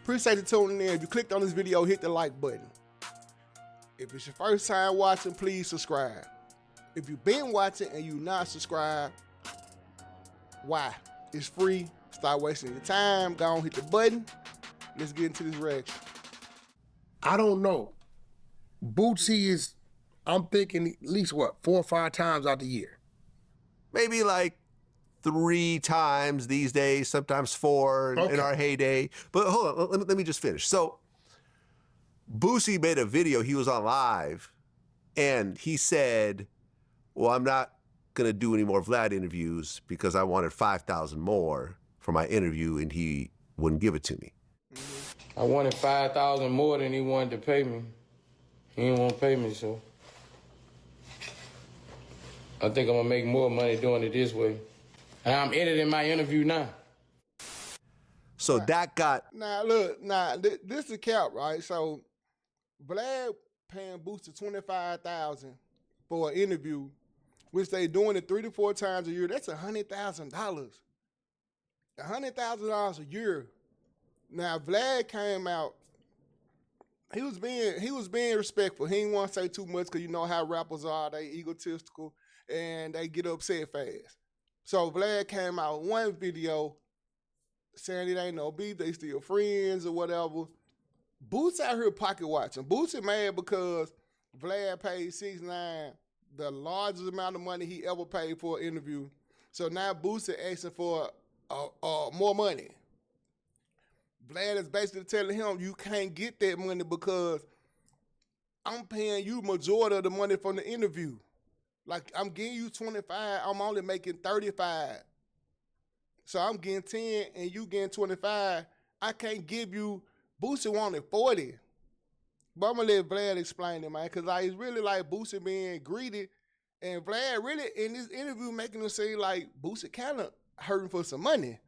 Appreciate you tuning in. If you clicked on this video, hit the like button. If it's your first time watching, please subscribe. If you've been watching and you're not subscribed, why? It's free. Stop wasting your time. Go on, hit the button. Let's get into this reaction. I don't know. Boosie is, I'm thinking at least what, 4 or 5 times out the year. Maybe like 3 times these days, sometimes 4 in our heyday. But hold on, let me just finish. So Boosie made a video, he was on live, and he said, well, I'm not gonna do any more Vlad interviews because I wanted 5,000 more for my interview and he wouldn't give it to me. I wanted 5,000 more than he wanted to pay me. He didn't want to pay me, so I think I'm gonna make more money doing it this way. And I'm editing my interview now. So that got... This is a cap, right? So Vlad paying Boosie $25,000 for an interview, which they doing it 3 to 4 times a year. That's $100,000. $100,000 a year. Now Vlad came out. He was being respectful. He didn't want to say too much because you know how rappers are. They egotistical and they get upset fast. So Vlad came out with one video saying it ain't no beef, they still friends or whatever. Boots out here pocket watching. Boots mad because Vlad paid 6ix9ine, the largest amount of money he ever paid for an interview. So now Boosie asking for more money. Vlad is basically telling him, you can't get that money because I'm paying you majority of the money from the interview. Like, I'm giving you 25, I'm only making 35. So I'm getting 10 and you getting 25. I can't give you, Boosie wanted 40. But I'm gonna let Vlad explain it, man, because like, it's really like Boosie being greedy. And Vlad really, in this interview, making him say like, Boosie kind of hurting for some money.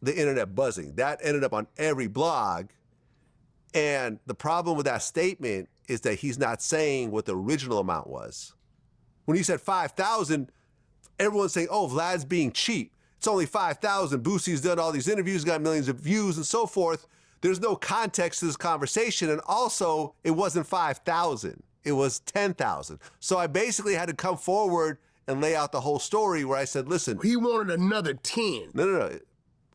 The internet buzzing. That ended up on every blog. And the problem with that statement is that he's not saying what the original amount was. When he said 5,000, everyone's saying, oh, Vlad's being cheap. It's only 5,000. Boosie's done all these interviews, got millions of views and so forth. There's no context to this conversation. And also, it wasn't 5,000. It was 10,000. So I basically had to come forward and lay out the whole story where I said, listen. He wanted another 10. No.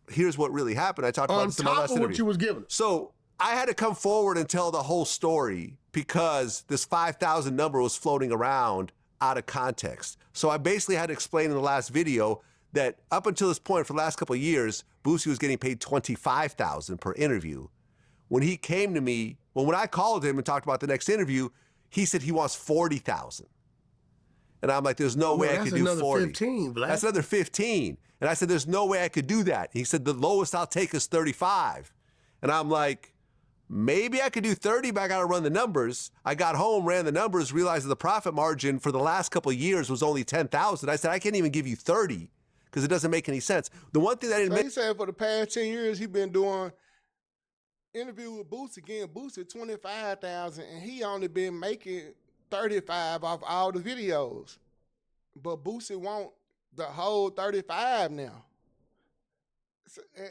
Here's what really happened. I talked about this in my last interview. On top of what you was giving. So I had to come forward and tell the whole story because this 5,000 number was floating around out of context. So I basically had to explain in the last video that up until this point, for the last couple of years, Boosie was getting paid $25,000 per interview. When he came to me, when I called him and talked about the next interview, he said he wants $40,000. And I'm like, there's no way I could do 40. 15, Vlad. That's another 15. And I said, there's no way I could do that. He said, the lowest I'll take is 35. And I'm like, maybe I could do 30, but I got to run the numbers. I got home, ran the numbers, realized that the profit margin for the last couple of years was only 10,000. I said, I can't even give you 30 because it doesn't make any sense. The one thing that I didn't make. He said for the past 10 years, he's been doing interview with Boosie, getting Boosie 25,000, and he only been making 35 off all the videos. But Boosie want the whole 35 now.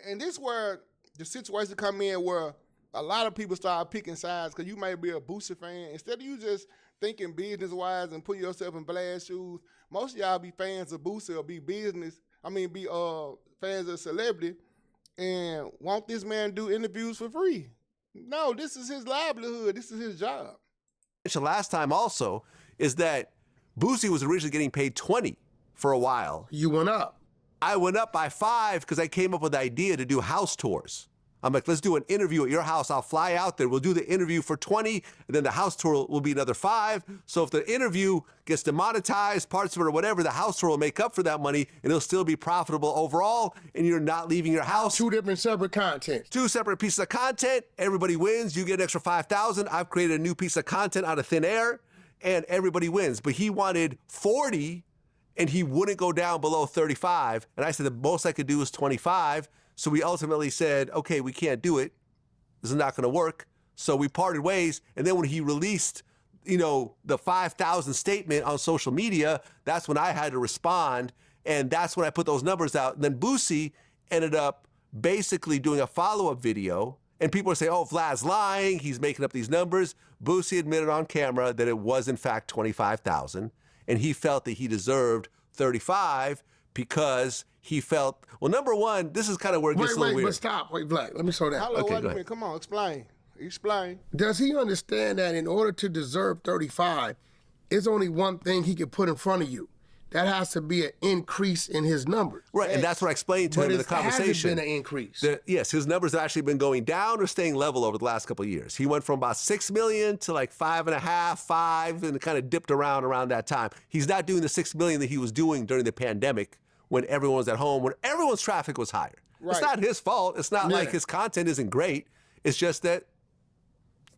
And this is where the situation come in where a lot of people start picking sides because you may be a Boosie fan. Instead of you just thinking business-wise and putting yourself in Vlad's shoes, most of y'all be fans of Boosie or be fans of celebrity and want this man to do interviews for free. No, this is his livelihood. This is his job. Last time also is that Boosie was originally getting paid 20 for a while. You went up. I went up by 5 because I came up with the idea to do house tours. I'm like, let's do an interview at your house. I'll fly out there. We'll do the interview for 20, and then the house tour will be another 5. So if the interview gets demonetized, parts of it or whatever, the house tour will make up for that money, and it'll still be profitable overall, and you're not leaving your house. 2 different separate content. 2 separate pieces of content. Everybody wins. You get an extra 5,000. I've created a new piece of content out of thin air, and everybody wins. But he wanted 40, and he wouldn't go down below 35. And I said the most I could do is 25. So we ultimately said, okay, we can't do it. This is not going to work. So we parted ways. And then when he released, the 5,000 statement on social media, that's when I had to respond. And that's when I put those numbers out. And then Boosie ended up basically doing a follow-up video, and people are saying, oh, Vlad's lying, he's making up these numbers. Boosie admitted on camera that it was in fact 25,000, and he felt that he deserved 35 because he felt, well, number one, this is kind of where it gets a little weird. But stop. Wait, Vlad, let me slow down. Hello, Okay, wait go a ahead. minute. Come on, explain. Explain. Does he understand that in order to deserve 35, it's only one thing he can put in front of you? That has to be an increase in his numbers. Right, and that's what I explained to But him in the it hasn't conversation. been an increase. Yes, his numbers have actually been going down or staying level over the last couple of years. He went from about 6 million to like 5.5, 5, and it kind of dipped around that time. He's not doing the 6 million that he was doing during the pandemic when everyone was at home, when everyone's traffic was higher. Right. It's not his fault. It's not like his content isn't great. It's just that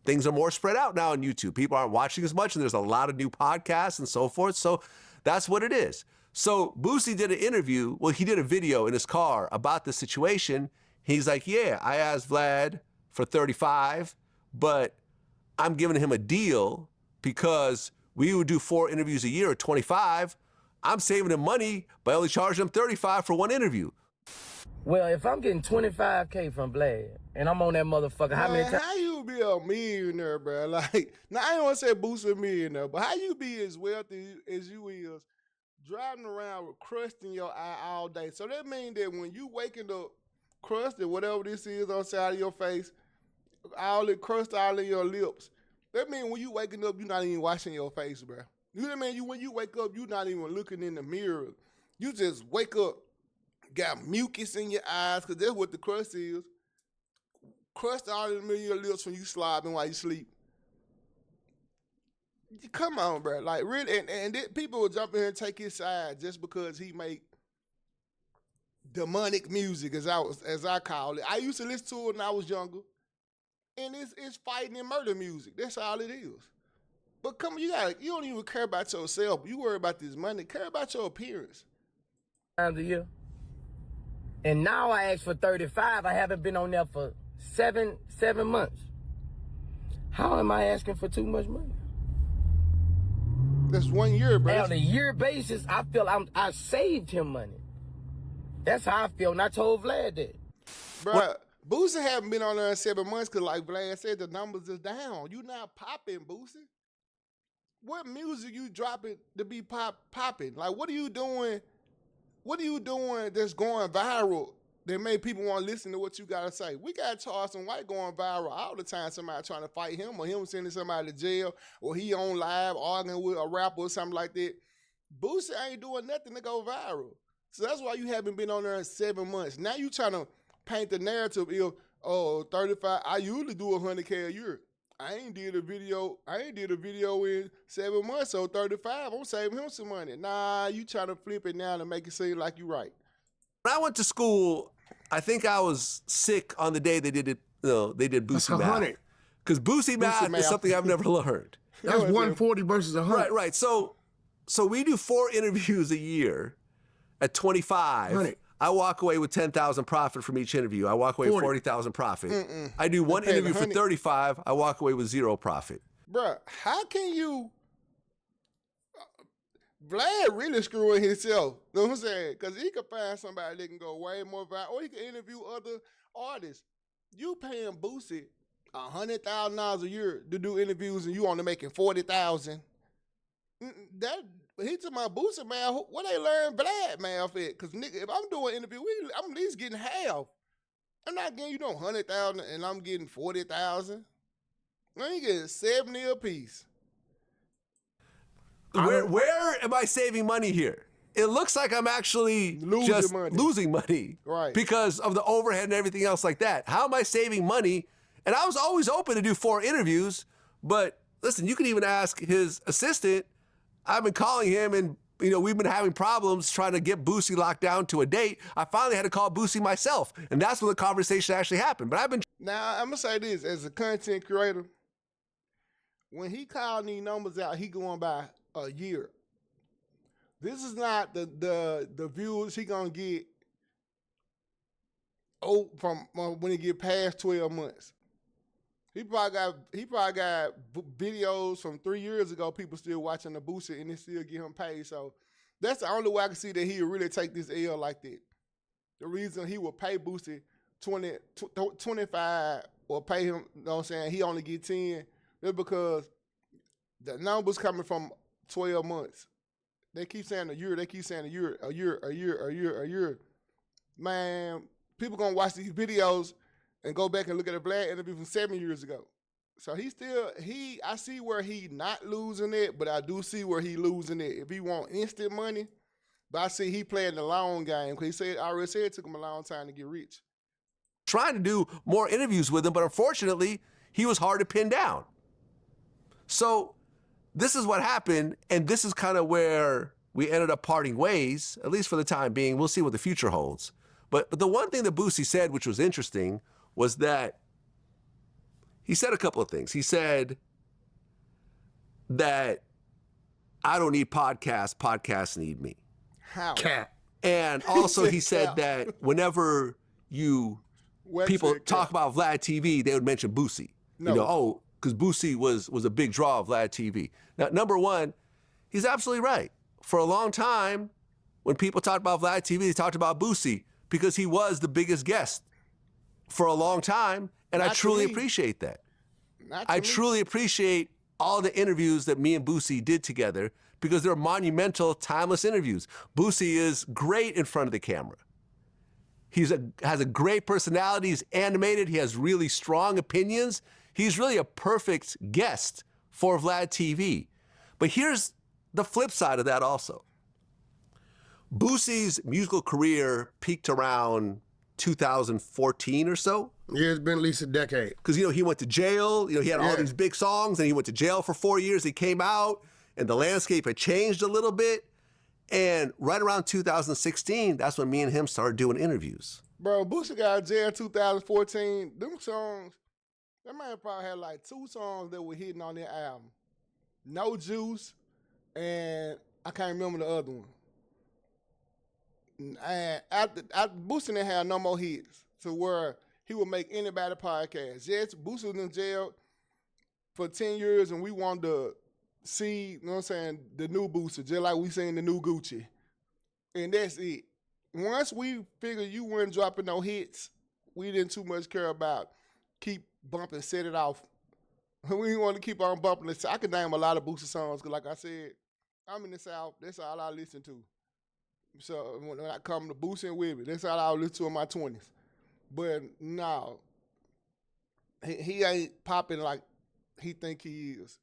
things are more spread out now on YouTube. People aren't watching as much, and there's a lot of new podcasts and so forth. So that's what it is. So Boosie did an interview. Well, he did a video in his car about the situation. He's like, yeah, I asked Vlad for 35, but I'm giving him a deal because we would do 4 interviews a year at 25. I'm saving him money by only charging him 35 for one interview. Well, if I'm getting 25K from Vlad and I'm on that motherfucker, how many Man, times? how you be a millionaire, bro? Like, now I don't want to say Boosie a millionaire, but how you be as wealthy as you is, driving around with crust in your eye all day? So that means that when you waking up, crust or whatever this is on the side of your face, all the crust all in your lips. That means when you waking up, you're not even washing your face, bro. You know what I mean? When you wake up, you're not even looking in the mirror. You just wake up, got mucus in your eyes, because that's what the crust is. Crust all in your lips when you slobbing while you sleep. Come on, bro. Like, really, and people will jump in here and take his side just because he make demonic music, as I call it. I used to listen to it when I was younger, and it's fighting and murder music. That's all it is. But come on, you don't even care about yourself. You worry about this money. Care about your appearance. Times a year. And now I asked for 35. I haven't been on there for seven months. How am I asking for too much money? That's 1 year, bro. On a year basis, I feel I saved him money. That's how I feel, and I told Vlad that. Bro, Boosie haven't been on there in 7 months because, like Vlad said, the numbers is down. You not popping, Boosie. What music you dropping to be popping? Like, what are you doing? What are you doing that's going viral that made people want to listen to what you got to say? We got Charleston White going viral all the time. Somebody trying to fight him or him sending somebody to jail or he on live arguing with a rapper or something like that. Boosie ain't doing nothing to go viral. So that's why you haven't been on there in 7 months. Now you trying to paint the narrative of, 35. I usually do 100K a year. I ain't did a video in 7 months, so 35, I'm saving him some money. Nah, you trying to flip it now to make it seem like you right. When I went to school, I think I was sick on the day they did it. They did That's Boosie math. 100. Because Boosie math math. is something I've never learned. That's 140 versus 100. Right. So we do 4 interviews a year at 25. Right. I walk away with 10,000 profit from each interview. I walk away with 40,000 profit. I do one paid interview for 100. 35. I walk away with 0 profit. Bruh, how can you... Vlad really screwing himself. You know what I'm saying? Because he could find somebody that can go way more viral, or he can interview other artists. You paying Boosie $100,000 a year to do interviews, and you only making $40,000. That he talking about Boosie, man. What they learn Vlad math at? Because nigga, if I'm doing an interview, I'm at least getting half. I'm not getting $100,000 and I'm getting $40,000. I ain't getting 70 apiece. Where am I saving money here? It looks like I'm actually losing money. Right. Because of the overhead and everything else like that. How am I saving money? And I was always open to do 4 interviews, but listen, you can even ask his assistant. I've been calling him and we've been having problems trying to get Boosie locked down to a date. I finally had to call Boosie myself, and that's when the conversation actually happened. But I've been... Now, I'm going to say this, as a content creator, when he calling these numbers out, he going by a year. This is not the views he going to get from when he get past 12 months. He probably got videos from 3 years ago, people still watching the Boosie, and they still get him paid. So that's the only way I can see that he would really take this L like that. The reason he would pay Boosie 25 or pay him, you know what I'm saying, he only get 10, it's because the numbers coming from 12 months. They keep saying a year, a year. Man, people gonna watch these videos and go back and look at a Vlad interview from 7 years ago. So I see where he not losing it, but I do see where he losing it. If he want instant money, but I see he playing the long game because I already said it took him a long time to get rich. Trying to do more interviews with him, but unfortunately, he was hard to pin down. So this is what happened, and this is kind of where we ended up parting ways, at least for the time being. We'll see what the future holds. But the one thing that Boosie said, which was interesting, was that he said a couple of things. He said that I don't need podcasts, podcasts need me. How? Cat. And also he said that whenever people talk about Vlad TV, they would mention Boosie. No. Because Boosie was a big draw of Vlad TV. Now, number one, he's absolutely right. For a long time, when people talked about Vlad TV, they talked about Boosie because he was the biggest guest for a long time, and I truly appreciate that. I truly appreciate all the interviews that me and Boosie did together because they're monumental, timeless interviews. Boosie is great in front of the camera. He has a great personality. He's animated. He has really strong opinions. He's really a perfect guest for Vlad TV. But here's the flip side of that also. Boosie's musical career peaked around 2014 or so. Yeah, it's been at least a decade. Because, he went to jail. He had all these big songs, and he went to jail for 4 years. He came out, and the landscape had changed a little bit. And right around 2016, that's when me and him started doing interviews. Bro, Boosie got out of jail 2014. Them songs, that man probably had like 2 songs that were hitting on their album. No Juice, and I can't remember the other one. And after Boosie didn't have no more hits to where he would make anybody podcast. Yes, Boosie was in jail for 10 years, and we wanted to see, you know what I'm saying, the new Boosie, just like we seen the new Gucci. And that's it. Once we figured you weren't dropping no hits, we didn't too much care about keep bumping, set it off. We didn't want to keep on bumping it. I can name a lot of Boosie songs because, like I said, I'm in the South. That's all I listen to. So when I come to Boosie and Wibby, that's all I listen to in my 20s. But no, he ain't popping like he think he is.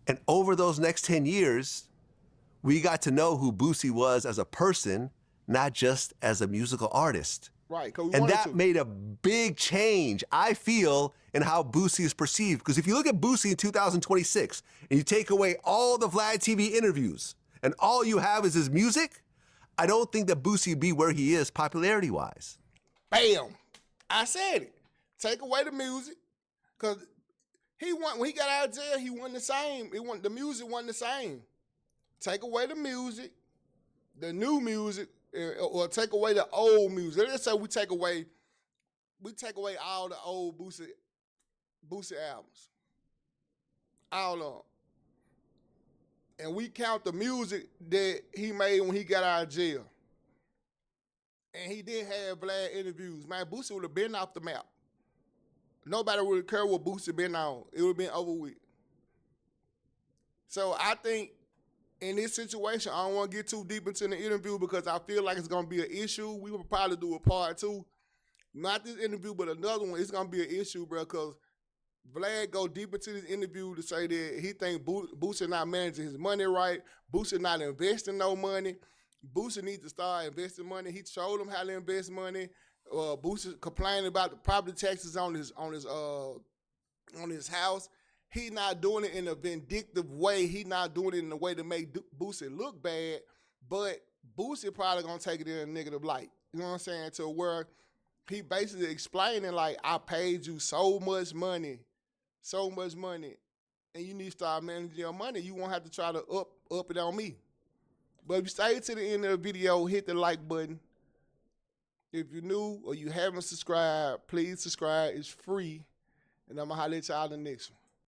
And over those next 10 years, we got to know who Boosie was as a person, not just as a musical artist. Right. And that made a big change, I feel, in how Boosie is perceived. Because if you look at Boosie in 2026 and you take away all the Vlad TV interviews and all you have is his music, I don't think that Boosie would be where he is popularity-wise. Bam. I said it. Take away the music. Because when he got out of jail, he wasn't the same. The music wasn't the same. Take away the music, the new music, or take away the old music. Let's say we take away all the old Boosie albums. All of them. And we count the music that he made when he got out of jail. And he did have Vlad interviews. Man, Boosie would have been off the map. Nobody would care what Boosie been on. It would have been over with. So I think in this situation, I don't want to get too deep into the interview because I feel like it's going to be an issue. We will probably do a part 2. Not this interview, but another one. It's going to be an issue, bro, because Vlad go deep into this interview to say that he think Boosie not managing his money right. Boosie not investing no money. Boosie needs to start investing money. He showed him how to invest money. Boosie complaining about the property taxes on his house. He not doing it in a vindictive way. He not doing it in a way to make Boosie look bad. But Boosie probably gonna take it in a negative light. You know what I'm saying? To where he basically explaining like, I paid you so much money, and you need to start managing your money. You won't have to try to up it on me. But if you stay to the end of the video, hit the like button. If you're new or you haven't subscribed, please subscribe. It's free. And I'm going to holler at y'all in the next one.